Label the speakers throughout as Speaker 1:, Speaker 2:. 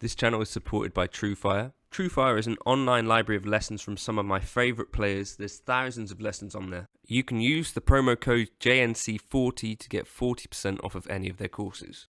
Speaker 1: This channel is supported by Truefire. Truefire is an online library of lessons from some of my favourite players. There's thousands of lessons on there. You can use the promo code JNC40 to get 40% off of any of their courses.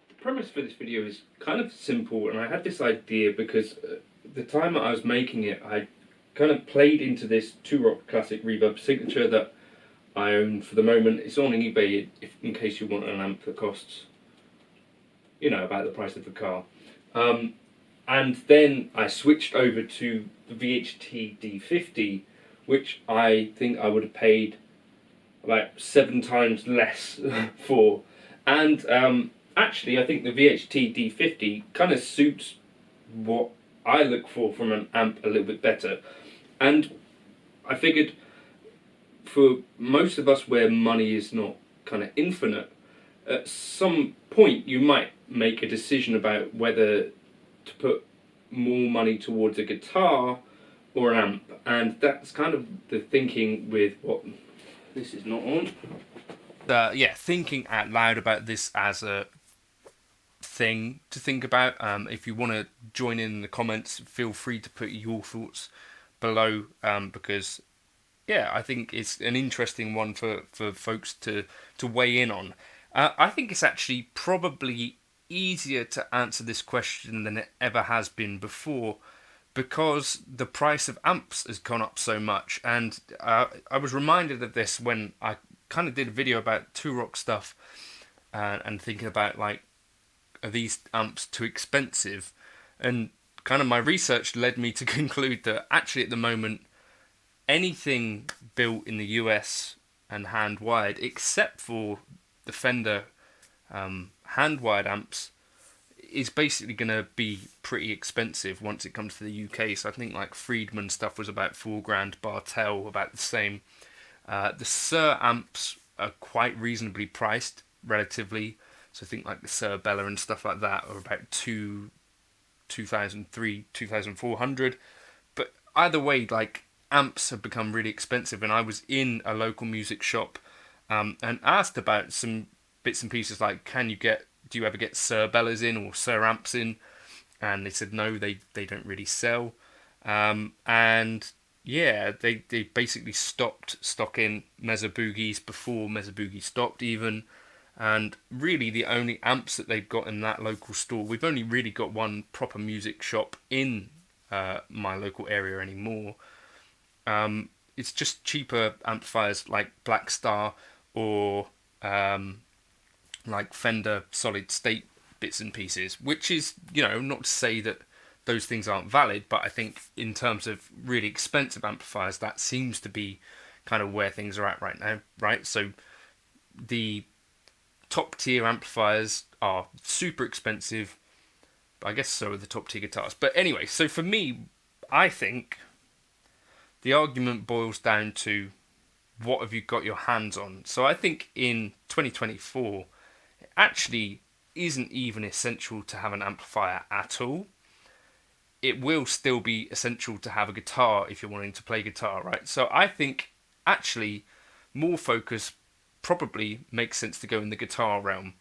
Speaker 2: The premise for this video is kind of simple, and I had this idea because the time that I was making it, I kind of played into this 2-Rock Classic Reverb signature that I own for the moment. It's on eBay in case you want an amp that costs, you know, about the price of the car. And then I switched over to the VHT D50, which I think I would have paid about 7 times less for. And actually, I think the VHT D50 kind of suits what I look for from an amp a little bit better. And I figured for most of us where money is not kind of infinite, at some point you might make a decision about whether to put more money towards a guitar or an amp. And that's kind of the thinking with what this is not on. Yeah, thinking out loud about this as a thing to think about. If you want to join in the comments, feel free to put your thoughts below, because
Speaker 1: yeah, I think it's an interesting one for folks to weigh in on. I think it's actually probably easier to answer this question than it ever has been before, because the price of amps has gone up so much. And I was reminded of this when I kind of did a video about Two Rock stuff, and thinking about, like, are these amps too expensive? And kind of my research led me to conclude that actually at the moment, anything built in the US and hand wired, except for the Fender hand wired amps, is basically going to be pretty expensive once it comes to the UK. So I think like Friedman stuff was about $4,000, Bartell about the same. The Sir amps are quite reasonably priced relatively. So I think like the Sir Bella and stuff like that are about 2,400. But either way, like, amps have become really expensive, and I was in a local music shop and asked about some bits and pieces like, do you ever get Sir Bellas in or Sir amps in? And they said no, they don't really sell. And yeah, they basically stopped stocking Mesa Boogies before Mesa Boogie stopped even. And really the only amps that they've got in that local store, we've only really got one proper music shop in my local area anymore. It's just cheaper amplifiers like Black Star or like Fender solid state bits and pieces, which is, not to say that those things aren't valid, but I think in terms of really expensive amplifiers, that seems to be kind of where things are at right now, right? So the top tier amplifiers are super expensive, but I guess so are the top tier guitars. But anyway, so for me, I think the argument boils down to, what have you got your hands on? So I think in 2024, it actually isn't even essential to have an amplifier at all. It will still be essential to have a guitar if you're wanting to play guitar, right? So I think actually more focus probably makes sense to go in the guitar realm,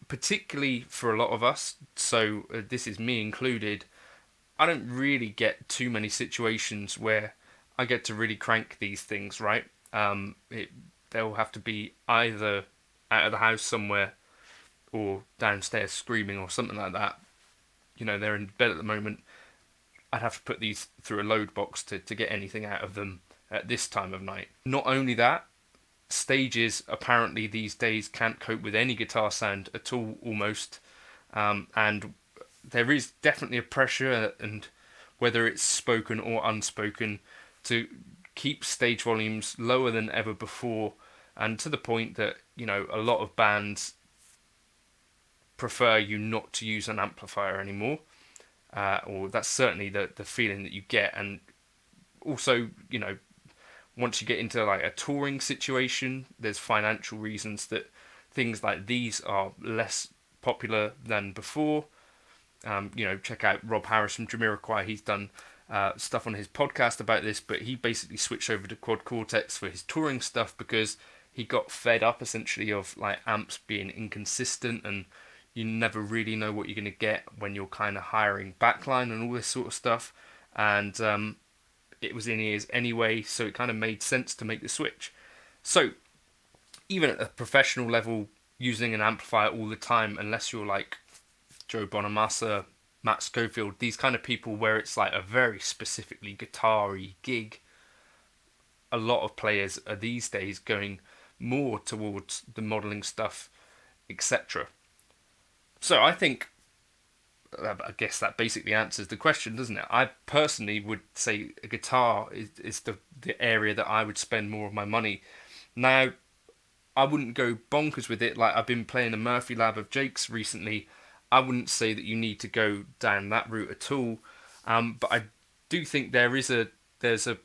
Speaker 1: particularly for a lot of us. So this is me included. I don't really get too many situations where I get to really crank these things, right? They'll have to be either out of the house somewhere or downstairs screaming or something like that. They're in bed at the moment. I'd have to put these through a load box to get anything out of them at this time of night. Not only that, stages apparently these days can't cope with any guitar sound at all, almost. And there is definitely a pressure, and whether it's spoken or unspoken, to keep stage volumes lower than ever before, and to the point that, a lot of bands prefer you not to use an amplifier anymore, or that's certainly the feeling that you get. And also, once you get into like a touring situation, there's financial reasons that things like these are less popular than before. Check out Rob Harris from Jamiroquai. He's done stuff on his podcast about this, but he basically switched over to Quad Cortex for his touring stuff because he got fed up essentially of like amps being inconsistent, and you never really know what you're going to get when you're kind of hiring backline and all this sort of stuff. And it was in ears anyway, so it kind of made sense to make the switch. So even at a professional level, using an amplifier all the time, unless you're like Joe Bonamassa, Matt Schofield, these kind of people where it's like a very specifically guitar-y gig, a lot of players are these days going more towards the modelling stuff, etc. So I think, I guess that basically answers the question, doesn't it? I personally would say a guitar is the area that I would spend more of my money. Now, I wouldn't go bonkers with it. Like, I've been playing a Murphy Lab of Jake's recently. I wouldn't say that you need to go down that route at all. But I do think there's a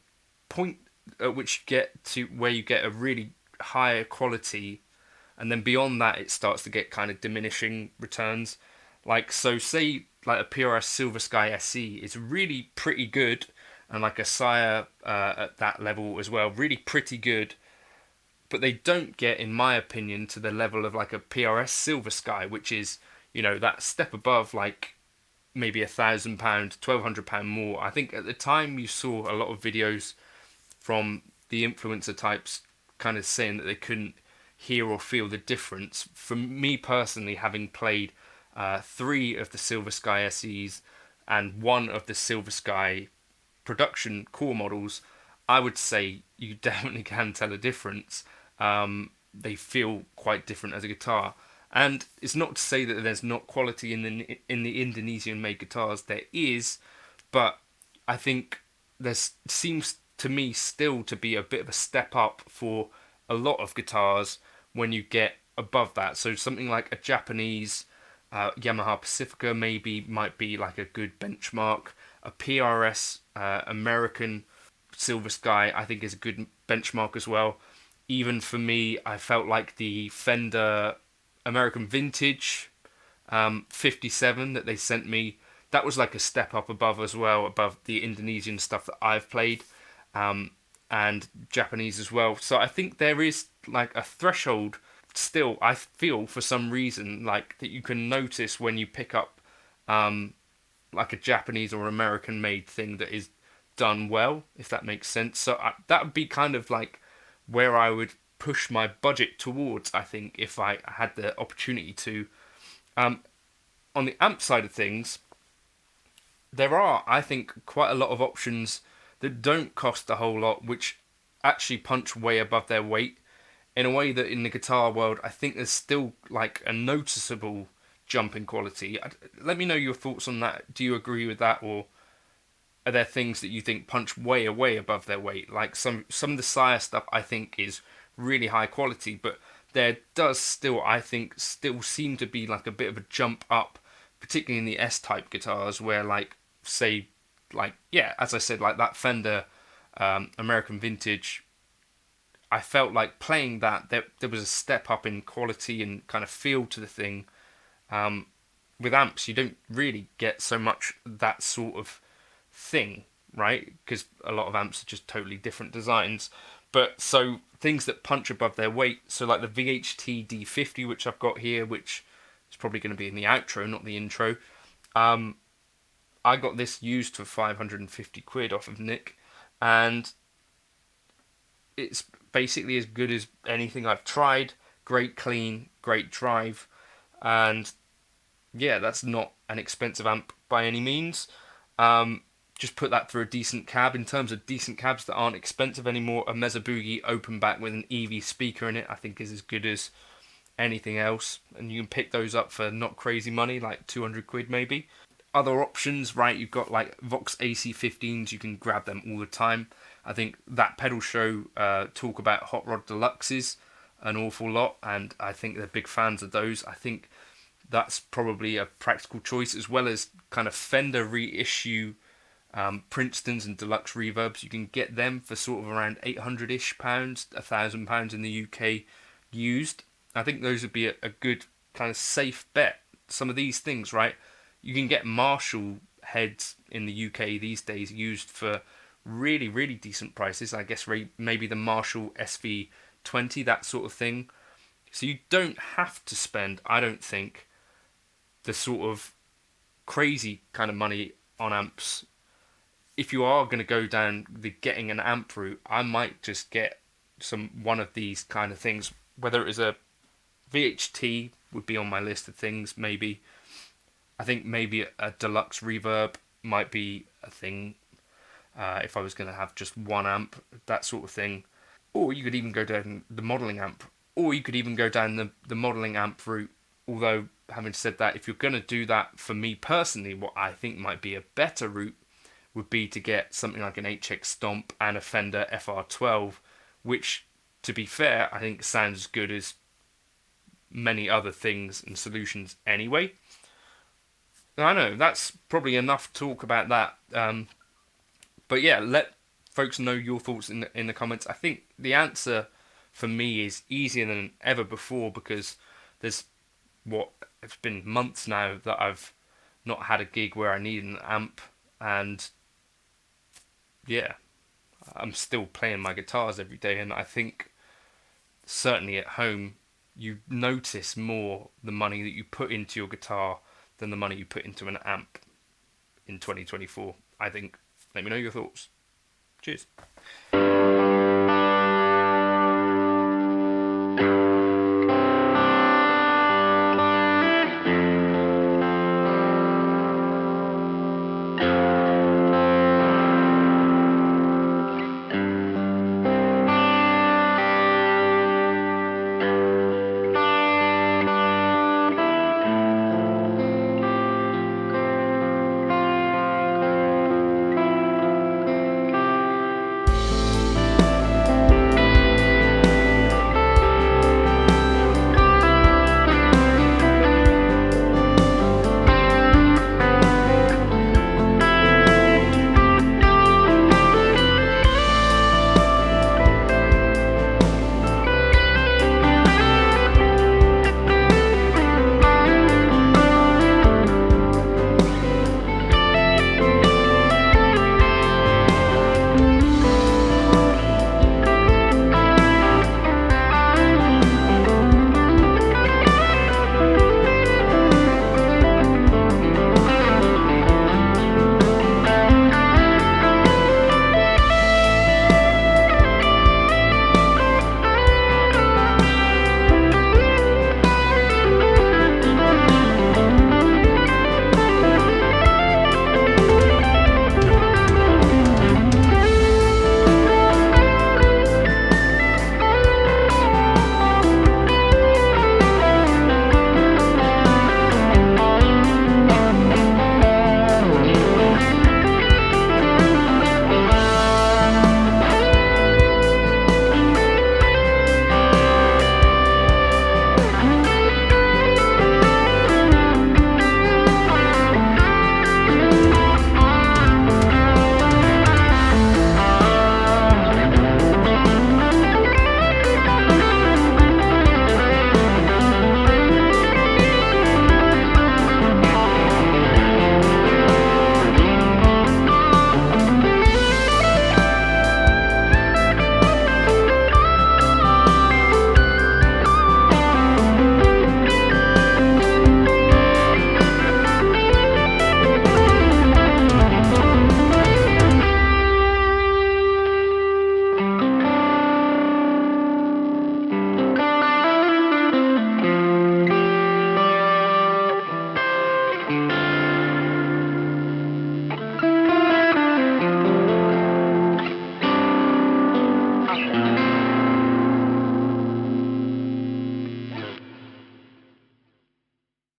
Speaker 1: point at which you get to where you get a really higher quality, and then beyond that it starts to get kind of diminishing returns. Like, so say like a PRS Silver Sky SE is really pretty good, and like a Sire at that level as well, really pretty good. But they don't get, in my opinion, to the level of like a PRS Silver Sky, which is, that step above, like maybe £1,000, £1,200 more. I think at the time you saw a lot of videos from
Speaker 2: the influencer types kind of saying that they couldn't hear or feel the difference. For me personally, having played 3 of the Silver Sky SEs and 1 of the Silver Sky production core models, I would say you definitely can tell a difference. They feel quite different as a guitar. And it's not to say that there's not quality in the Indonesian made guitars. There is, but I think there seems to me still to be a bit of a step up for a lot of guitars when you get above that. So something like a Japanese Yamaha Pacifica maybe might be like a good benchmark. A PRS American Silver Sky I think is a good benchmark as well. Even for me, I felt like the Fender American Vintage 57 that they sent me, that was like a step up above as well, above the Indonesian stuff that I've played, and Japanese as well. So I think there is like a threshold still, I feel, for some reason, like that you can notice when you pick up like a Japanese or American made thing that is done well, if that makes sense. So that would be kind of like where I would push my budget towards, I think, if I had the opportunity to. On the amp side of things, there are, I think, quite a lot of options that don't cost a whole lot, which actually punch way above their weight, in a way that in the guitar world, I think there's still like a noticeable jump in quality. Let me know your thoughts on that. Do you agree with that, or are there things that you think punch way above their weight? Like some of the Sire stuff I think is really high quality, but there does still, I think, still seem to be like a bit of a jump up, particularly in the S-type guitars, where like, say, like, yeah, as I said, like that Fender American Vintage, I felt like playing that, there was a step up in quality and kind of feel to the thing. With amps, you don't really get so much that sort of thing, right? Because a lot of amps are just totally different designs. But so things that punch above their weight, so like the VHT D50, which I've got here, which is probably going to be in the outro, not the intro. I got this used for 550 quid off of Nick, and it's basically as good as anything I've tried. Great clean, great drive, and yeah, that's not an expensive amp by any means. Just put that through a decent cab. In terms of decent cabs that aren't expensive anymore, a Mesa Boogie open back with an EV speaker in it, I think is as good as anything else. And you can pick those up for not crazy money, like 200 quid maybe. Other options, right, you've got like Vox AC15s, you can grab them all the time. I think that pedal show talk about Hot Rod Deluxes an awful lot, and I think they're big fans of those. I think that's probably a practical choice, as well as kind of Fender reissue Princetons and deluxe reverbs. You can get them for sort of around £800-ish, £1,000 in the UK used. I think those would be a good kind of safe bet. Some of these things, right? You can get Marshall heads in the UK these days used for really, really decent prices. I guess maybe the Marshall SV20, that sort of thing. So you don't have to spend, I don't think, the sort of crazy kind of money on amps. If you are going to go down the getting an amp route, I might just get one of these kind of things. Whether it is a VHT would be on my list of things, maybe. I think maybe a deluxe reverb might be a thing if I was going to have just one amp, that sort of thing. Or you could even go down the modelling amp. Or you could even go down the modelling amp route. Although, having said that, if you're going to do that, for me personally, what I think might be a better route would be to get something like an HX Stomp and a Fender FR12, which, to be fair, I think sounds as good as many other things and solutions anyway. I know, that's probably enough talk about that. But yeah, let folks know your thoughts in the comments. I think the answer for me is easier than ever before, because it's been months now that I've not had a gig where I need an amp, and yeah, I'm still playing my guitars every day, and I think certainly at home you notice more the money that you put into your guitar than the money you put into an amp in 2024, I think. Let me know your thoughts. Cheers.